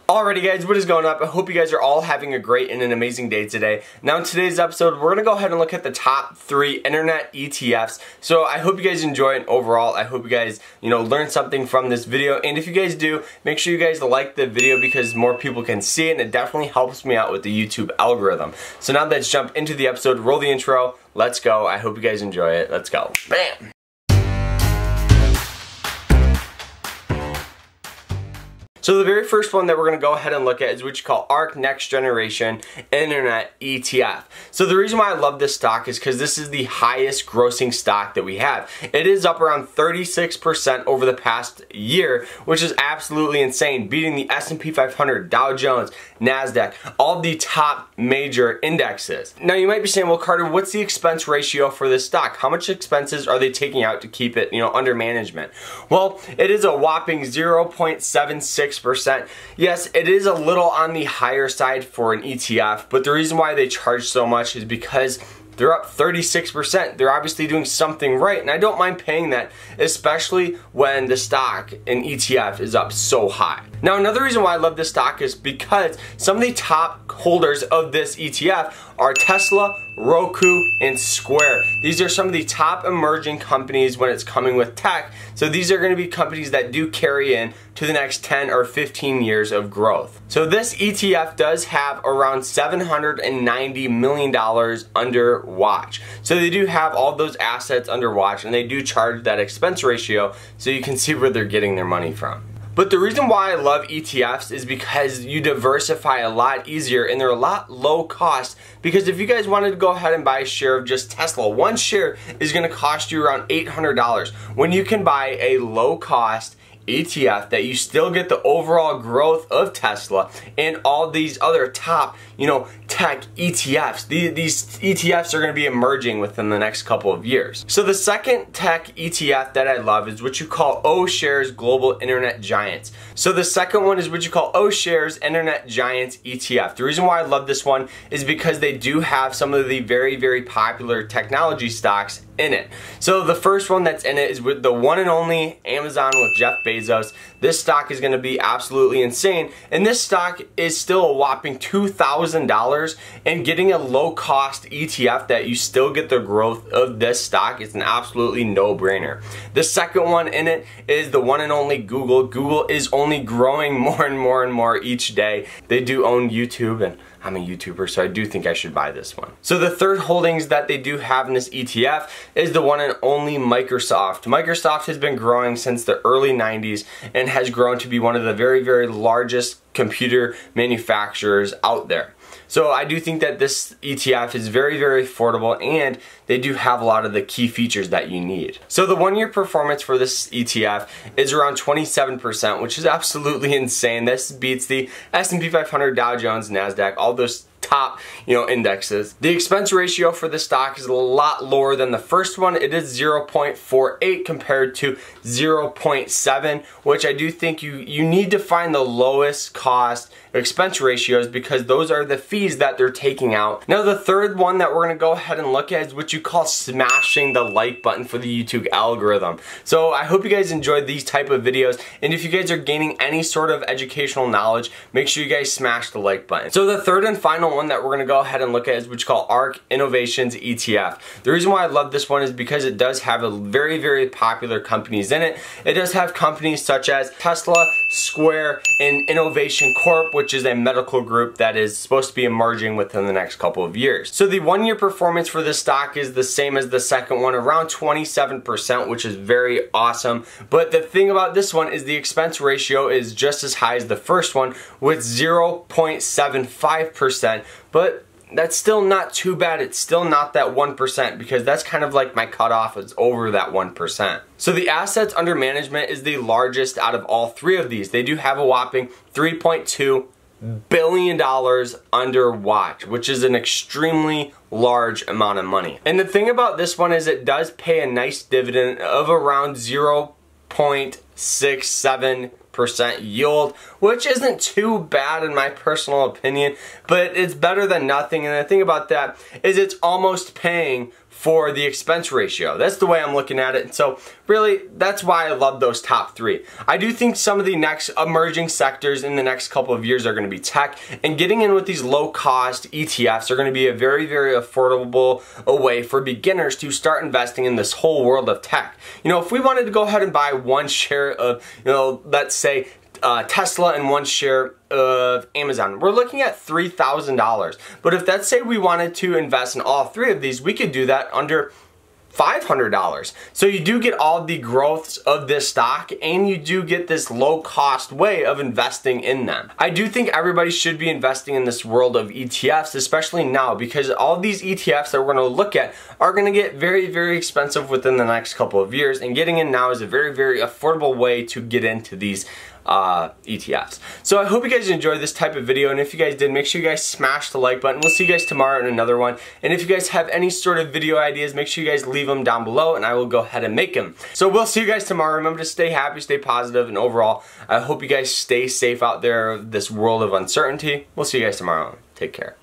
Alrighty guys, what is going up? I hope you guys are all having a great and an amazing day today. Now in today's episode, we're going to go ahead and look at the top 3 internet ETFs. So I hope you guys enjoy it overall. I hope you guys, learn something from this video. And if you guys do, make sure you guys like the video because more people can see it and it definitely helps me out with the YouTube algorithm. So now let's jump into the episode, roll the intro, let's go. I hope you guys enjoy it. Let's go. Bam! So the very first one that we're going to go ahead and look at is what you call ARK Next Generation Internet ETF. So the reason why I love this stock is because this is the highest grossing stock that we have. It is up around 36% over the past year, which is absolutely insane, beating the S&P 500, Dow Jones, NASDAQ, all the top major indexes. Now you might be saying, well Carter, what's the expense ratio for this stock? How much expenses are they taking out to keep it under management? Well, it is a whopping 0.76%. Yes, it is a little on the higher side for an ETF, but the reason why they charge so much is because they're up 36%. They're obviously doing something right, and I don't mind paying that, especially when the stock in ETF is up so high. Now, another reason why I love this stock is because some of the top holders of this ETF are Tesla, Roku, and Square. These are some of the top emerging companies when it's coming with tech. So these are going to be companies that do carry in to the next 10 or 15 years of growth. So this ETF does have around $790 million under watch. So they do have all those assets under watch, and they do charge that expense ratio so you can see where they're getting their money from. But the reason why I love ETFs is because you diversify a lot easier and they're a lot low cost, because if you guys wanted to go ahead and buy a share of just Tesla, one share is going to cost you around $800 when you can buy a low cost ETF that you still get the overall growth of Tesla and all these other top, tech ETFs. These ETFs are going to be emerging within the next couple of years. So the second tech ETF that I love is what you call O-Shares Global Internet Giants. So the second one is what you call O-Shares Internet Giants ETF. The reason why I love this one is because they do have some of the very, very popular technology stocks in it. So the first one that's in it is with the one and only Amazon with Jeff Bezos. This stock is going to be absolutely insane, and this stock is still a whopping $2,000, and getting a low cost ETF that you still get the growth of this stock is an absolutely no-brainer. The second one in it is the one and only Google. Google is only growing more and more and more each day. They do own YouTube, and I'm a YouTuber, so I do think I should buy this one. So the third holdings that they do have in this ETF is the one and only Microsoft. Microsoft has been growing since the early 90s and has grown to be one of the very, very largest computer manufacturers out there. So I do think that this ETF is very, very affordable, and they do have a lot of the key features that you need. So the 1-year performance for this ETF is around 27%, which is absolutely insane. This beats the S&P 500, Dow Jones, NASDAQ, all those top indexes. The expense ratio for this stock is a lot lower than the first one. It is 0.48 compared to 0.7, which I do think you need to find the lowest cost expense ratios because those are the fees that they're taking out. Now the third one that we're going to go ahead and look at is what you call smashing the like button for the YouTube algorithm. So I hope you guys enjoyed these type of videos, and if you guys are gaining any sort of educational knowledge, make sure you guys smash the like button. So the third and final one that we're going to go ahead and look at is what you call ARK Innovations ETF. The reason why I love this one is because it does have a very, very popular companies in it. It does have companies such as Tesla, Square, and Invitae Corp, which is a medical group that is supposed to be emerging within the next couple of years. So the 1-year performance for this stock is the same as the second one, around 27%, which is very awesome. But the thing about this one is the expense ratio is just as high as the first one with 0.75%, but that's still not too bad. It's still not that 1%, because that's kind of like my cutoff is over that 1%. So the assets under management is the largest out of all 3 of these. They do have a whopping $3.2 billion under watch, which is an extremely large amount of money. And the thing about this one is it does pay a nice dividend of around 0.67% yield, which isn't too bad in my personal opinion, but it's better than nothing. And the thing about that is it's almost paying for the expense ratio. That's the way I'm looking at it. And so really, that's why I love those top three. I do think some of the next emerging sectors in the next couple of years are going to be tech, and getting in with these low cost ETFs are going to be a very, very affordable way for beginners to start investing in this whole world of tech. You know, if we wanted to go ahead and buy one share of, you know, let's say Tesla and one share of Amazon, we're looking at $3,000. But if let's say we wanted to invest in all three of these, we could do that under $500. So you do get all the growths of this stock, and you do get this low cost way of investing in them. I do think everybody should be investing in this world of ETFs, especially now, because all these ETFs that we're going to look at are going to get very, very expensive within the next couple of years, and getting in now is a very, very affordable way to get into these ETFs. So I hope you guys enjoyed this type of video, and if you guys did, make sure you guys smash the like button. We'll see you guys tomorrow in another one, and if you guys have any sort of video ideas, make sure you guys leave them down below and I will go ahead and make them. So we'll see you guys tomorrow. Remember to stay happy, stay positive, and overall I hope you guys stay safe out there in this world of uncertainty. We'll see you guys tomorrow. Take care.